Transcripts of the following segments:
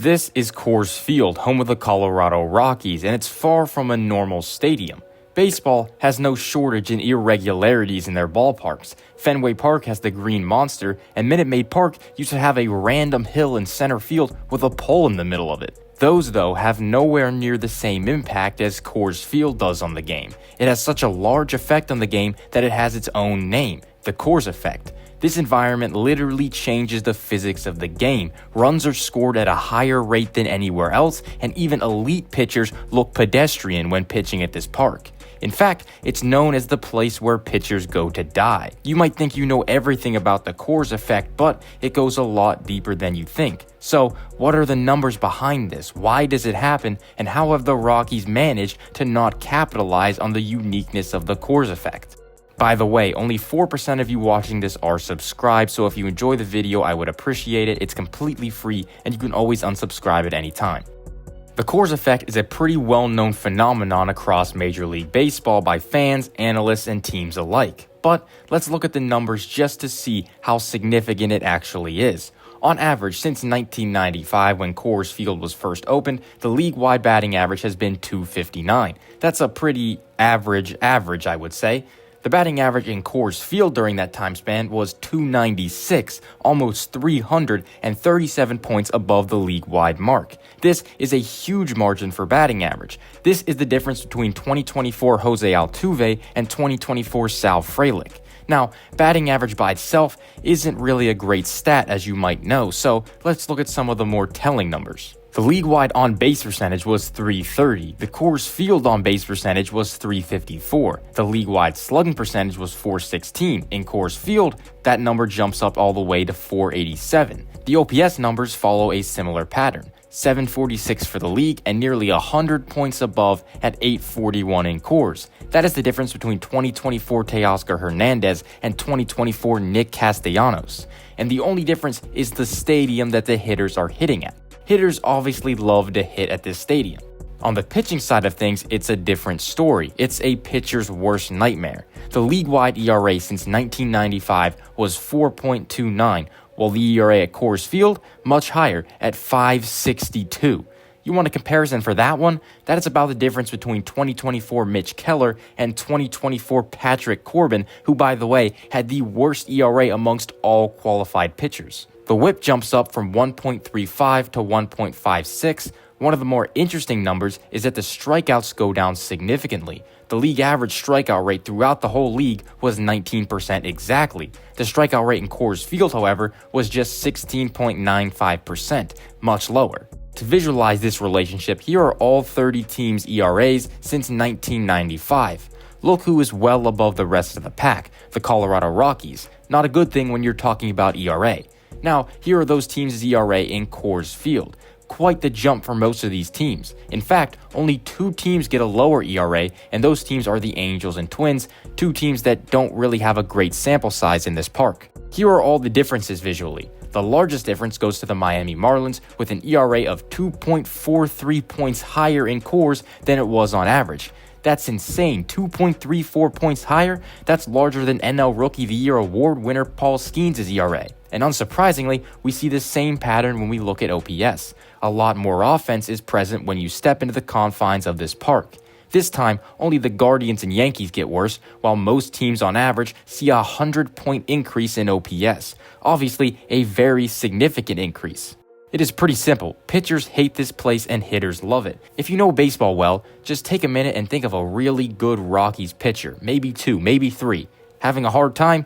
This is Coors Field, home of the Colorado Rockies, and it's far from a normal stadium. Baseball has no shortage in irregularities in their ballparks. Fenway Park has the Green Monster, and Minute Maid Park used to have a random hill in center field with a pole in the middle of it. Those, though, have nowhere near the same impact as Coors Field does on the game. It has such a large effect on the game that it has its own name, the Coors Effect. This environment literally changes the physics of the game. Runs are scored at a higher rate than anywhere else, and even elite pitchers look pedestrian when pitching at this park. In fact, it's known as the place where pitchers go to die. You might think you know everything about the Coors Effect, but it goes a lot deeper than you think. So, what are the numbers behind this? Why does it happen? And how have the Rockies managed to not capitalize on the uniqueness of the Coors Effect? By the way, only 4% of you watching this are subscribed, so if you enjoy the video, I would appreciate it. It's completely free, and you can always unsubscribe at any time. The Coors Effect is a pretty well-known phenomenon across Major League Baseball by fans, analysts, and teams alike. But let's look at the numbers just to see how significant it actually is. On average, since 1995, when Coors Field was first opened, the league-wide batting average has been .259. That's a pretty average, I would say. The batting average in Coors Field during that time span was .296, almost 337 points above the league-wide mark. This is a huge margin for batting average. This is the difference between 2024 Jose Altuve and 2024 Sal Frelick. Now, batting average by itself isn't really a great stat, as you might know, so let's look at some of the more telling numbers. The league-wide on-base percentage was .330. The Coors Field on-base percentage was .354. The league-wide slugging percentage was .416. In Coors Field, that number jumps up all the way to .487. The OPS numbers follow a similar pattern. .746 for the league and nearly 100 points above at .841 in Coors. That is the difference between 2024 Teoscar Hernandez and 2024 Nick Castellanos. And the only difference is the stadium that the hitters are hitting at. Hitters obviously love to hit at this stadium. On the pitching side of things, it's a different story. It's a pitcher's worst nightmare. The league-wide ERA since 1995 was 4.29, while the ERA at Coors Field, much higher at 5.62. You want a comparison for that one? That is about the difference between 2024 Mitch Keller and 2024 Patrick Corbin, who, by the way, had the worst ERA amongst all qualified pitchers. The whip jumps up from 1.35 to 1.56. One of the more interesting numbers is that the strikeouts go down significantly. The league average strikeout rate throughout the whole league was 19% exactly. The strikeout rate in Coors Field, however, was just 16.95%, much lower. To visualize this relationship, here are all 30 teams' ERAs since 1995. Look who is well above the rest of the pack, the Colorado Rockies. Not a good thing when you're talking about ERA. Now, here are those teams' ERA in Coors Field. Quite the jump for most of these teams. In fact, only 2 teams get a lower ERA, and those teams are the Angels and Twins, 2 teams that don't really have a great sample size in this park. Here are all the differences visually. The largest difference goes to the Miami Marlins with an ERA of 2.43 points higher in Coors than it was on average. That's insane. 2.34 points higher? That's larger than NL Rookie of the Year award winner Paul Skeens' ERA. And unsurprisingly, we see the same pattern when we look at OPS. A lot more offense is present when you step into the confines of this park. This time, only the Guardians and Yankees get worse, while most teams on average see a 100-point increase in OPS. Obviously, a very significant increase. It is pretty simple. Pitchers hate this place and hitters love it. If you know baseball well, just take a minute and think of a really good Rockies pitcher, maybe 2, maybe 3. Having a hard time?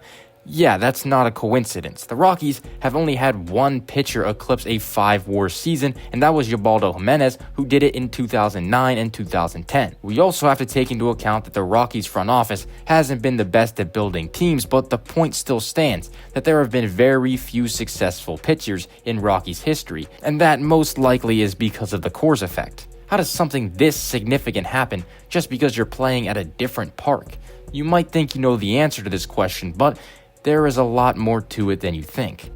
Yeah, that's not a coincidence. The Rockies have only had one pitcher eclipse a 5-WAR season, and that was Ubaldo Jimenez, who did it in 2009 and 2010. We also have to take into account that the Rockies front office hasn't been the best at building teams, but the point still stands that there have been very few successful pitchers in Rockies history, and that most likely is because of the Coors Effect. How does something this significant happen just because you're playing at a different park? You might think you know the answer to this question, but there is a lot more to it than you think.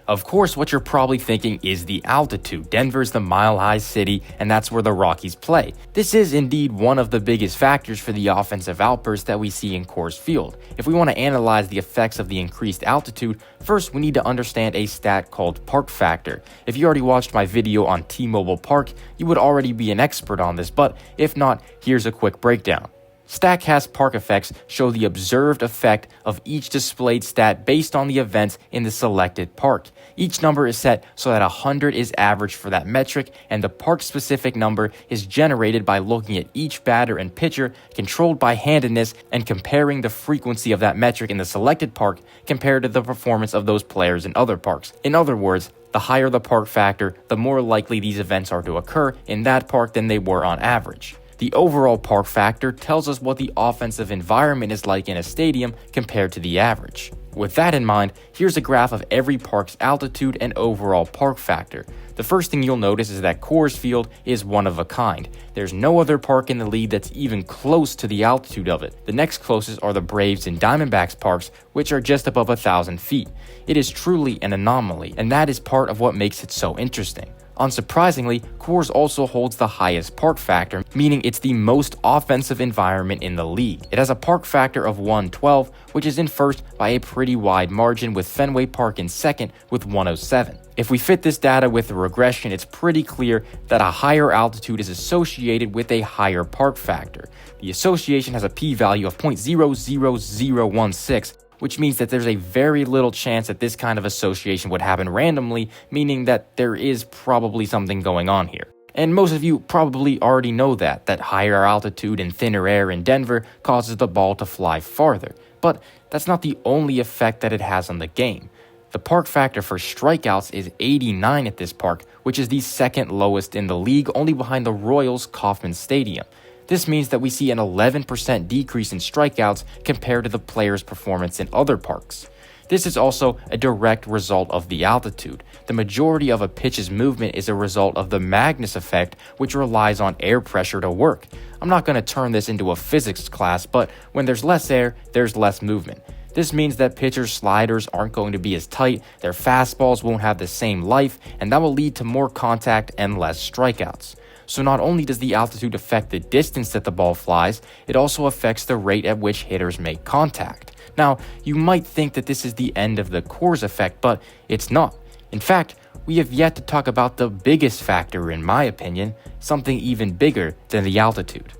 Of course, what you're probably thinking is the altitude. Denver's the mile-high city, and that's where the Rockies play. This is indeed one of the biggest factors for the offensive outburst that we see in Coors Field. If we want to analyze the effects of the increased altitude, first we need to understand a stat called park factor. If you already watched my video on T-Mobile Park, you would already be an expert on this, but if not, here's a quick breakdown. StatCast park effects show the observed effect of each displayed stat based on the events in the selected park. Each number is set so that 100 is average for that metric, and the park-specific number is generated by looking at each batter and pitcher controlled by handedness and comparing the frequency of that metric in the selected park compared to the performance of those players in other parks. In other words, the higher the park factor, the more likely these events are to occur in that park than they were on average. The overall park factor tells us what the offensive environment is like in a stadium compared to the average. With that in mind, here's a graph of every park's altitude and overall park factor. The first thing you'll notice is that Coors Field is one of a kind. There's no other park in the league that's even close to the altitude of it. The next closest are the Braves and Diamondbacks parks, which are just above 1,000 feet. It is truly an anomaly, and that is part of what makes it so interesting. Unsurprisingly, Coors also holds the highest park factor, meaning it's the most offensive environment in the league. It has a park factor of 112, which is in first by a pretty wide margin, with Fenway Park in second with 107. If we fit this data with the regression, it's pretty clear that a higher altitude is associated with a higher park factor. The association has a p-value of 0.00016, which means that there's a very little chance that this kind of association would happen randomly, meaning that there is probably something going on here. And most of you probably already know that higher altitude and thinner air in Denver causes the ball to fly farther. But that's not the only effect that it has on the game. The park factor for strikeouts is 89 at this park, which is the second lowest in the league, only behind the Royals' Kauffman Stadium. This means that we see an 11% decrease in strikeouts compared to the player's performance in other parks. This is also a direct result of the altitude. The majority of a pitch's movement is a result of the Magnus effect, which relies on air pressure to work. I'm not going to turn this into a physics class, but when there's less air, there's less movement. This means that pitchers' sliders aren't going to be as tight, their fastballs won't have the same life, and that will lead to more contact and less strikeouts. So not only does the altitude affect the distance that the ball flies, it also affects the rate at which hitters make contact. Now, you might think that this is the end of the Coors effect, but it's not. In fact, we have yet to talk about the biggest factor, in my opinion, something even bigger than the altitude.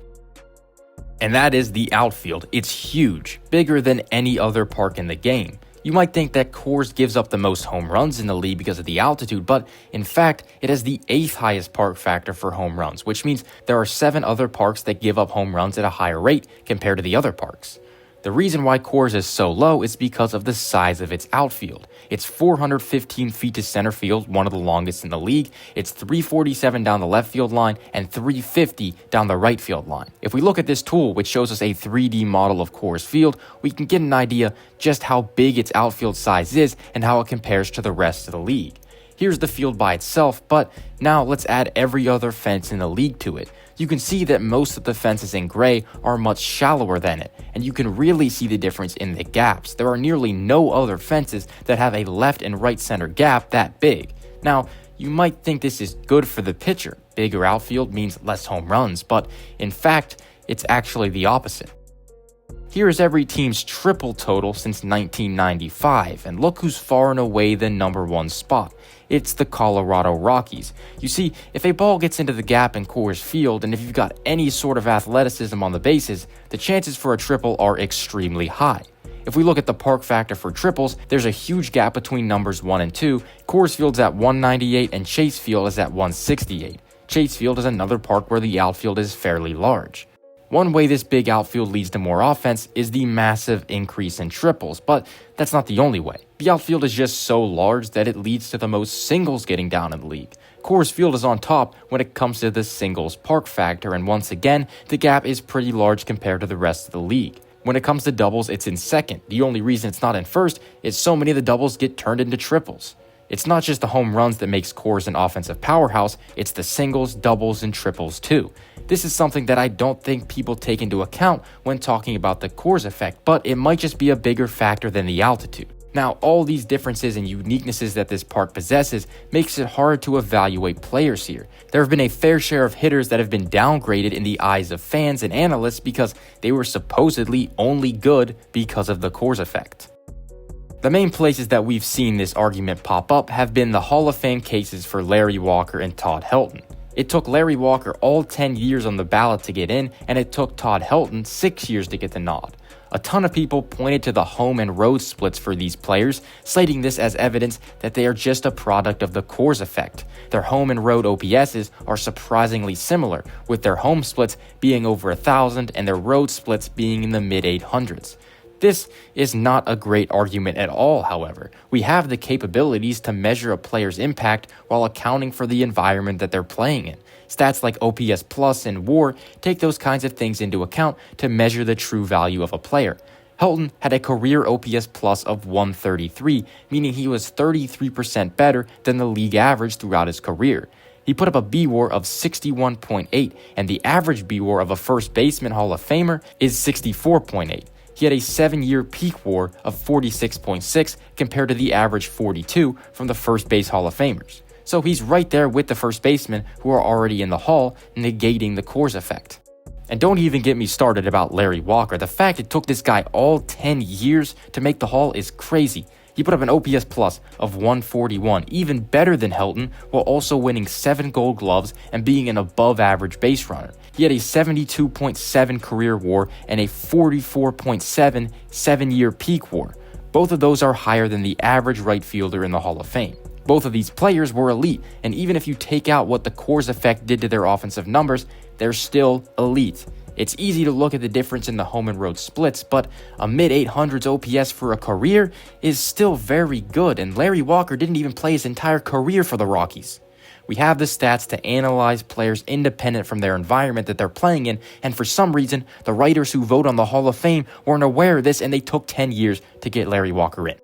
And that is the outfield. It's huge, bigger than any other park in the game. You might think that Coors gives up the most home runs in the league because of the altitude, but in fact, it has the 8th highest park factor for home runs, which means there are 7 other parks that give up home runs at a higher rate compared to the other parks. The reason why Coors is so low is because of the size of its outfield. It's 415 feet to center field, one of the longest in the league. It's 347 down the left field line and 350 down the right field line. If we look at this tool, which shows us a 3D model of Coors Field, we can get an idea just how big its outfield size is and how it compares to the rest of the league. Here's the field by itself, but now let's add every other fence in the league to it. You can see that most of the fences in gray are much shallower than it, and you can really see the difference in the gaps. There are nearly no other fences that have a left and right center gap that big. Now, you might think this is good for the pitcher. Bigger outfield means less home runs, but in fact, it's actually the opposite. Here is every team's triple total since 1995, and look who's far and away the number one spot. It's the Colorado Rockies. You see, if a ball gets into the gap in Coors Field, and if you've got any sort of athleticism on the bases, the chances for a triple are extremely high. If we look at the park factor for triples, there's a huge gap between numbers 1 and 2. Coors Field's at 198 and Chase Field is at 168. Chase Field is another park where the outfield is fairly large. One way this big outfield leads to more offense is the massive increase in triples, but that's not the only way. The outfield is just so large that it leads to the most singles getting down in the league. Coors Field is on top when it comes to the singles park factor, and once again, the gap is pretty large compared to the rest of the league. When it comes to doubles, it's in second. The only reason it's not in first is so many of the doubles get turned into triples. It's not just the home runs that makes Coors an offensive powerhouse, it's the singles, doubles, and triples too. This is something that I don't think people take into account when talking about the Coors effect, but it might just be a bigger factor than the altitude. Now, all these differences and uniquenesses that this park possesses makes it hard to evaluate players here. There have been a fair share of hitters that have been downgraded in the eyes of fans and analysts because they were supposedly only good because of the Coors Effect. The main places that we've seen this argument pop up have been the Hall of Fame cases for Larry Walker and Todd Helton. It took Larry Walker all 10 years on the ballot to get in, and it took Todd Helton 6 years to get the nod. A ton of people pointed to the home and road splits for these players, citing this as evidence that they are just a product of the Coors Effect. Their home and road OPSs are surprisingly similar, with their home splits being over 1,000 and their road splits being in the mid-800s. This is not a great argument at all, however. We have the capabilities to measure a player's impact while accounting for the environment that they're playing in. Stats like OPS Plus and WAR take those kinds of things into account to measure the true value of a player. Helton had a career OPS Plus of 133, meaning he was 33% better than the league average throughout his career. He put up a B-WAR of 61.8, and the average B-WAR of a first baseman Hall of Famer is 64.8. He had a 7-year peak WAR of 46.6 compared to the average 42 from the first base Hall of Famers. So he's right there with the first basemen who are already in the Hall, negating the Coors Effect. And don't even get me started about Larry Walker. The fact it took this guy all 10 years to make the Hall is crazy. He put up an OPS Plus of 141, even better than Helton, while also winning 7 Gold Gloves and being an above-average base runner. He had a 72.7 career WAR and a 44.7 7-year peak WAR. Both of those are higher than the average right fielder in the Hall of Fame. Both of these players were elite, and even if you take out what the Coors Effect did to their offensive numbers, they're still elite. It's easy to look at the difference in the home and road splits, but a mid-800s OPS for a career is still very good, and Larry Walker didn't even play his entire career for the Rockies. We have the stats to analyze players independent from their environment that they're playing in, and for some reason, the writers who vote on the Hall of Fame weren't aware of this, and they took 10 years to get Larry Walker in.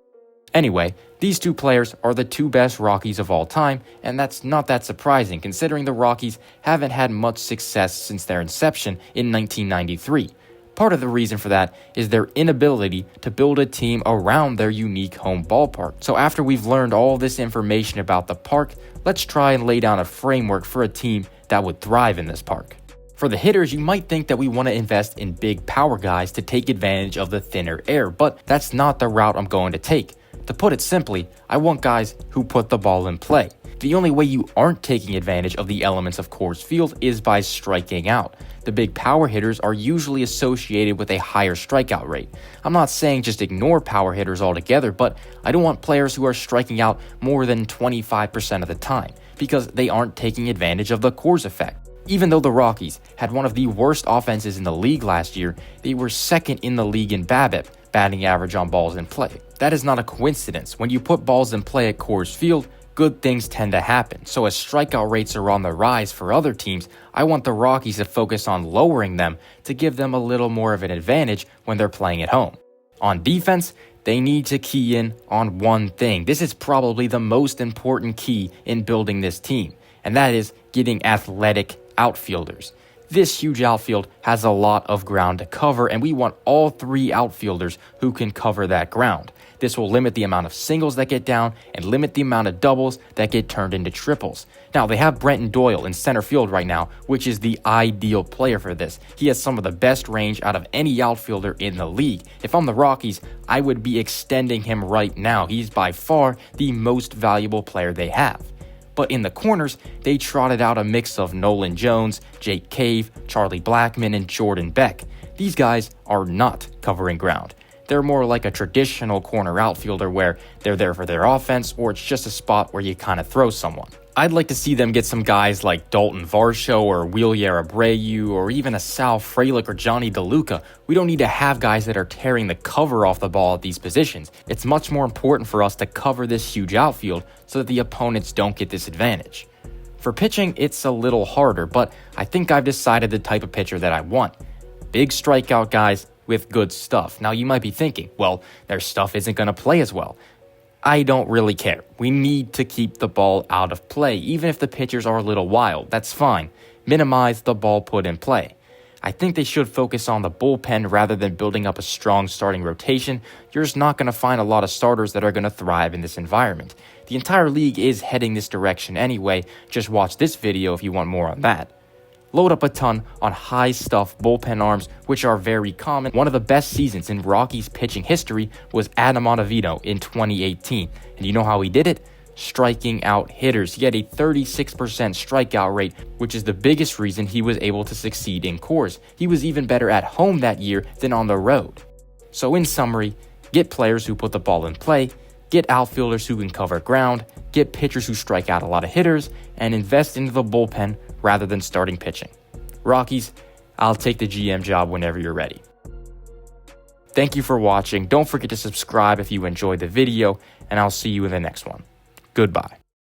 Anyway, these two players are the two best Rockies of all time, and that's not that surprising considering the Rockies haven't had much success since their inception in 1993. Part of the reason for that is their inability to build a team around their unique home ballpark. So after we've learned all this information about the park, let's try and lay down a framework for a team that would thrive in this park. For the hitters, you might think that we want to invest in big power guys to take advantage of the thinner air, but that's not the route I'm going to take. To put it simply, I want guys who put the ball in play. The only way you aren't taking advantage of the elements of Coors Field is by striking out. The big power hitters are usually associated with a higher strikeout rate. I'm not saying just ignore power hitters altogether, but I don't want players who are striking out more than 25% of the time, because they aren't taking advantage of the Coors Effect. Even though the Rockies had one of the worst offenses in the league last year, they were second in the league in BABIP, batting average on balls in play. That is not a coincidence. When you put balls in play at Coors Field, good things tend to happen. So as strikeout rates are on the rise for other teams, I want the Rockies to focus on lowering them to give them a little more of an advantage when they're playing at home. On defense, they need to key in on one thing. This is probably the most important key in building this team, and that is getting athletic outfielders. This huge outfield has a lot of ground to cover, and we want all 3 outfielders who can cover that ground. This will limit the amount of singles that get down and limit the amount of doubles that get turned into triples. Now, they have Brenton Doyle in center field right now, which is the ideal player for this. He has some of the best range out of any outfielder in the league. If I'm the Rockies, I would be extending him right now. He's by far the most valuable player they have. But in the corners, they trotted out a mix of Nolan Jones, Jake Cave, Charlie Blackmon, and Jordan Beck. These guys are not covering ground. They're more like a traditional corner outfielder where they're there for their offense, or it's just a spot where you kind of throw someone. I'd like to see them get some guys like Dalton Varsho or Wheeler Abreu or even a Sal Frelick or Johnny DeLuca. We don't need to have guys that are tearing the cover off the ball at these positions. It's much more important for us to cover this huge outfield so that the opponents don't get this advantage. For pitching, it's a little harder, but I think I've decided the type of pitcher that I want. Big strikeout guys with good stuff. Now you might be thinking, well, their stuff isn't going to play as well. I don't really care. We need to keep the ball out of play, even if the pitchers are a little wild. That's fine. Minimize the ball put in play. I think they should focus on the bullpen rather than building up a strong starting rotation. You're just not going to find a lot of starters that are going to thrive in this environment. The entire league is heading this direction anyway. Just watch this video if you want more on that. Load up a ton on high-stuff bullpen arms, which are very common. One of the best seasons in Rockies pitching history was Adam Ottavino in 2018. And you know how he did it? Striking out hitters. He had a 36% strikeout rate, which is the biggest reason he was able to succeed in Coors. He was even better at home that year than on the road. So in summary, get players who put the ball in play, get outfielders who can cover ground, get pitchers who strike out a lot of hitters, and invest into the bullpen rather than starting pitching. Rockies, I'll take the GM job whenever you're ready. Thank you for watching. Don't forget to subscribe if you enjoyed the video, and I'll see you in the next one. Goodbye.